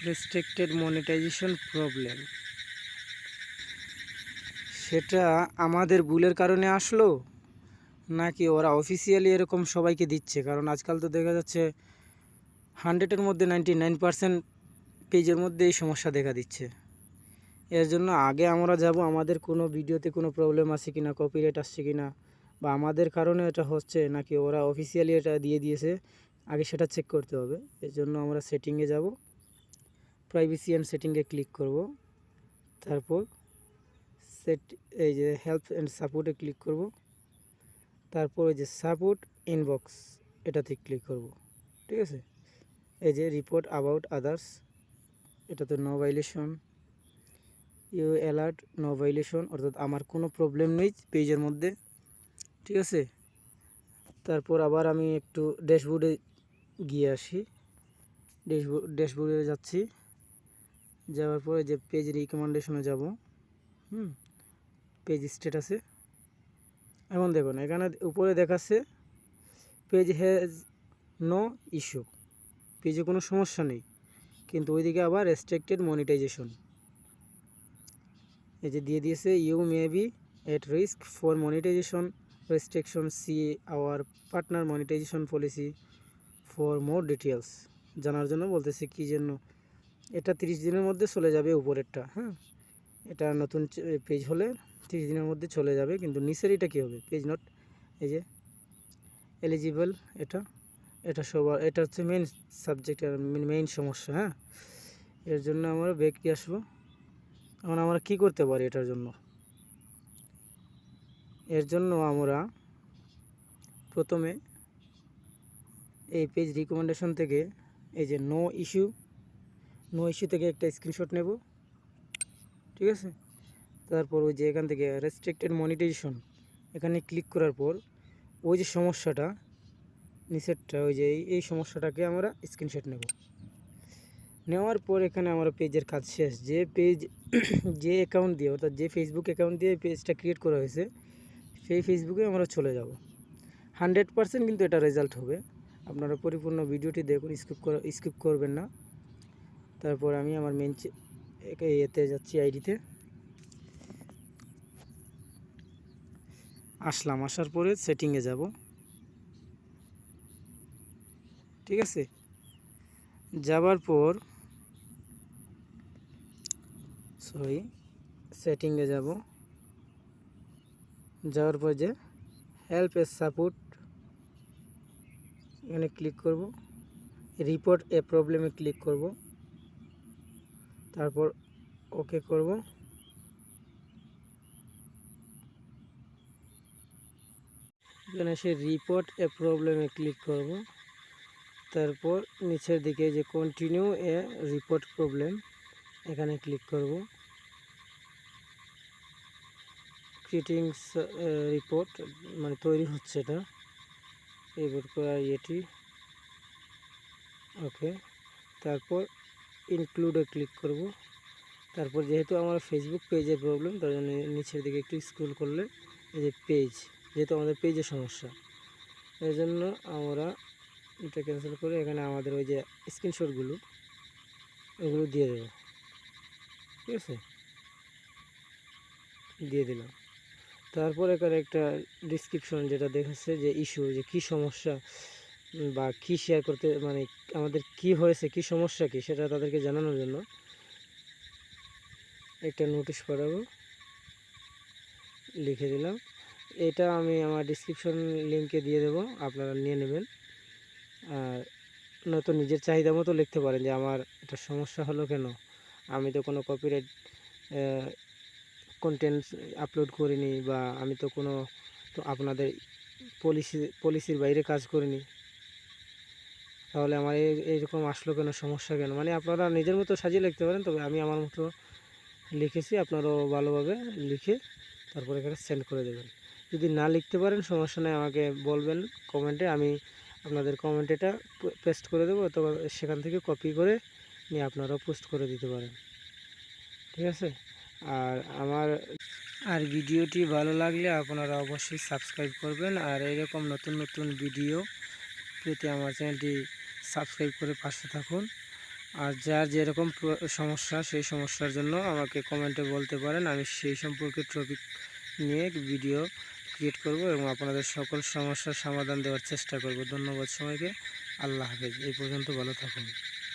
Restricted monetization problem, সেটা আমাদের ভুলের কারণে আসলো নাকি ওরা অফিসিয়ালি এরকম সবাইকে দিচ্ছে? কারণ আজকাল তো দেখা যাচ্ছে 100-এর মধ্যে 99% পেজের মধ্যে এই সমস্যা দেখা দিচ্ছে। এর জন্য আগে আমরা যাব আমাদের কোনো ভিডিওতে কোনো প্রবলেম আছে কিনা, কপিরাইট আসছে কিনা, বা আমাদের কারণে এটা হচ্ছে নাকি ওরা অফিসিয়ালি এটা দিয়ে দিয়েছে, আগে সেটা চেক করতে হবে। এর জন্য আমরা সেটিংয়ে যাব, প্রাইভেসি অ্যান্ড সেটিংয়ে ক্লিক করব, তারপর এই যে হেল্প অ্যান্ড সাপোর্টে ক্লিক করব, তারপর এই যে সাপোর্ট ইনবক্স এটাতে ক্লিক করব। ঠিক আছে, এই যে রিপোর্ট অ্যাবাউট আদার্স, এটাতে no violation, you alert no violation, অর্থাৎ আমার কোনো প্রবলেম নেই পেজের মধ্যে। ঠিক আছে, তারপর আবার আমি একটু ড্যাশবোর্ডে গিয়ে আসি, ড্যাশবোর্ডে যাচ্ছি, যাওয়ার পরে যে পেজ রিকমেন্ডেশনে যাব, পেজ স্ট্যাটাসে এখন দেখুন এখানে উপরে দেখাচ্ছে পেজ হ্যাজ নো ইস্যু, পেজে কোনো সমস্যা নেই, কিন্তু ওইদিকে আবার রেস্ট্রিক্টেড মনিটাইজেশন এই যে দিয়ে দিয়েছে, you may be at risk for monetisation restriction, see our partner monetisation policy for more details. জানার জন্য বলতেছে কি জন্য, এটা 30 দিনের মধ্যে চলে যাবে উপরেরটা। হ্যাঁ, এটা নতুন পেজ হলে 30 দিনের মধ্যে চলে যাবে, কিন্তু নিচের এটা কী হবে, পেজ নট এই যে এলিজিবল, এটা সবার, এটা হচ্ছে মেইন সাবজেক্ট আর মেইন সমস্যা। হ্যাঁ, এর জন্য আমরা ব্যাকে আসবো। এখন আমরা কি করতে পারি এটার জন্য? এর জন্য আমরা প্রথমে এই পেজ রিকমেন্ডেশন থেকে এই যে নো ইস্যু থেকে একটা স্ক্রিনশট নেব। ঠিক আছে, তারপর ওই যে এখান থেকে রেস্ট্রিক্টেড মনিটাইজেশন এখানে ক্লিক করার পর ওই যে সমস্যাটা নিচেরটা, ওই যে এই সমস্যাটাকে আমরা স্ক্রিনশট নেওয়ার পর এখানে আমরা পেজের কাজ শেষ। যে পেজ যে অ্যাকাউন্ট দিয়ে, অর্থাৎ যে ফেসবুক অ্যাকাউন্ট দিয়ে পেজটা ক্রিয়েট করা হয়েছে সেই ফেসবুকে আমরা চলে যাব। 100% কিন্তু এটা রেজাল্ট হবে। আপনারা পরিপূর্ণ ভিডিওটি দেখুন, স্কিপ করবেন না। তারপর আমি আমার মেন এতে যাচ্ছি, আইডিতে আসলাম, আসার পরে সেটিংয়ে যাব। ঠিক আছে, যাবার পর সেটিংয়ে যাব, যাওয়ার পর যে হেল্প এ সাপোর্ট এখানে ক্লিক করব, রিপোর্ট এ প্রবলেমে ক্লিক করব, তারপর ওকে করব। এখানে এসে রিপোর্ট এ প্রবলেমে ক্লিক করব, তারপর নিচের দিকে যে কন্টিনিউ এ রিপোর্ট প্রবলেম এখানে ক্লিক করব, ক্রিয়েটিং রিপোর্ট মানে তৈরি হচ্ছে এটা, রিপোর্ট করা এটি ওকে, তারপর ইনক্লুডে ক্লিক করব। তারপর যেহেতু আমার ফেসবুক পেজের প্রবলেম, তার জন্য নিচের দিকে একটু স্ক্রল করলে এই যে পেজ, যেহেতু আমাদের পেজের সমস্যা, এই জন্য আমরা এটা ক্যান্সেল করে এখানে আমাদের ওই যে স্ক্রিনশটগুলো ওগুলো দিয়ে দেবো। ঠিক আছে, দিয়ে দিলাম। তারপর এখানে একটা ডিসক্রিপশন যেটা দেখাচ্ছে যে ইস্যু, যে কী সমস্যা বা কী শেয়ার করতে, মানে আমাদের কি হয়েছে, কি সমস্যা কি, সেটা তাদেরকে জানানোর জন্য একটা নোটিশ পাঠাবো, লিখে দিলাম। এটা আমি আমার ডিসক্রিপশন লিঙ্কে দিয়ে দেবো, আপনারা নিয়ে নেবেন। আর নয়তো নিজের চাহিদা মতো লিখতে পারেন যে আমার এটা সমস্যা হলো কেন, আমি তো কোনো কপিরাইট কন্টেন্ট আপলোড করিনি, বা আমি তো কোনো আপনাদের পলিসির বাইরে কাজ করিনি, তাহলে আমার এইরকম আসলো কেন, সমস্যা কেন, মানে আপনারা নিজের মতো সাজিয়ে লিখতে পারেন। তবে আমি আমার মতো লিখেছি, আপনারাও ভালোভাবে লিখে তারপর এখানে সেন্ড করে দেবেন। যদি না লিখতে পারেন সমস্যা নেই, আমাকে বলবেন কমেন্টে, আমি আপনাদের কমেন্টেটা পেস্ট করে দেবো, অথবা সেখান থেকে কপি করে নিয়ে আপনারাও পোস্ট করে দিতে পারেন। ঠিক আছে, আর ভিডিওটি ভালো লাগলে আপনারা অবশ্যই সাবস্ক্রাইব করবেন, আর এরকম নতুন নতুন ভিডিও পেতে আমার চ্যানেলটি সাবস্ক্রাইব করে পাশে থাকুন। আর যার যেরকম সমস্যা সেই সমস্যার জন্য আমাকে কমেন্টে বলতে পারেন, আমি সেই সম্পর্কে টপিক নিয়ে ভিডিও ক্রিয়েট করব এবং আপনাদের সকল সমস্যার সমাধান দেওয়ার চেষ্টা করব। ধন্যবাদ সবাইকে। আল্লাহ হাফেজ। এই পর্যন্ত ভালো থাকুন।